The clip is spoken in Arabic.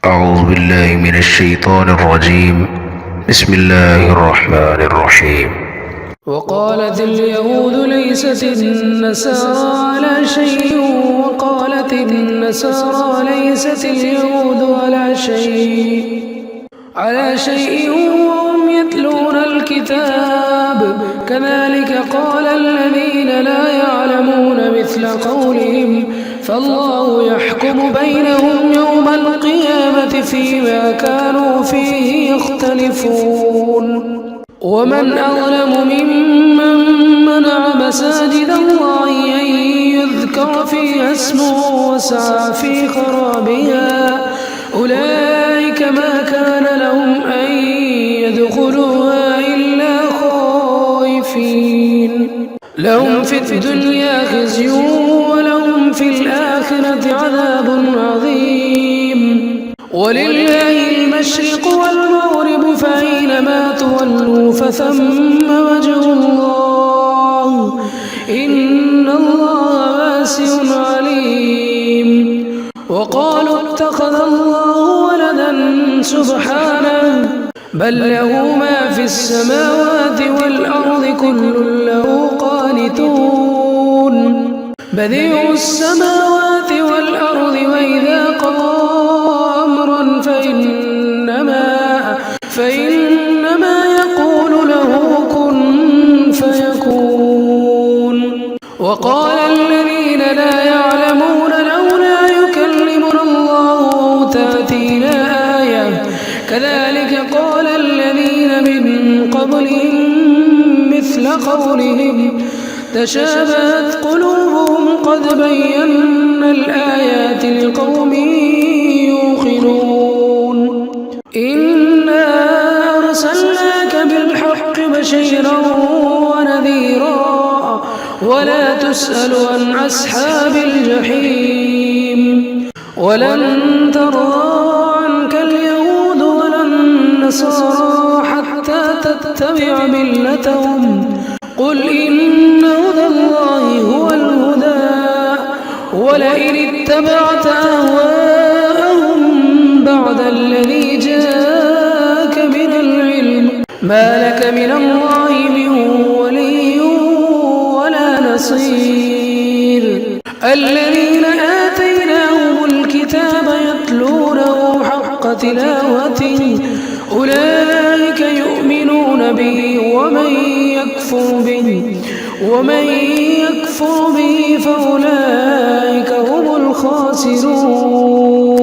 أعوذ بالله من الشيطان الرجيم. بسم الله الرحمن الرحيم. وقالت اليهود ليست النصارى على شيء وقالت النصارى ليست اليهود على شيء وهم يتلون الكتاب كذلك قال الذين لا يعلمون مثل قولهم فالله يحكم بينهم يوم القيامة فيما كانوا فيه يختلفون ومن أظلم ممن منع مساجد الله أن يذكر فيها اسمه وسعى في خرابها أولئك ما كان لهم أن يدخلوها إلا خائفين لهم في الدنيا خزي ولهم في الآخرة عذاب عظيم ولله المشرق والمغرب فأينما تولوا فثم وجه الله إن الله واسع عليم وقالوا اتخذ الله ولدا سبحانه بل له ما في السماوات والأرض كل له قانتون بديع السماوات والأرض وإذا قضى أمرا فإنما يقول له كن فيكون وقال الذين لا يعلمون لولا يكلمنا الله أو تأتينا آية كذلك قال الذين من قبلهم مثل قولهم تشابهت قلوبهم قد بينا الآيات لقوم يوقنون إنا أرسلناك بالحق بشيرا ونذيرا ولا تسأل عن أصحاب الجحيم ولن ترضى عنك اليهود ولا النصارى حتى تتبع ملتهم قل إن هدى الله هو الهدى ولئن اتبعت أهواءهم بعد الذي جاءك من العلم ما لك من الله من ولي ولا نصير الذين آتيناهم الكتاب يتلونه حق تلاوته أولئك يؤمنون به ومن يكفر به فأولئك هم الخاسرون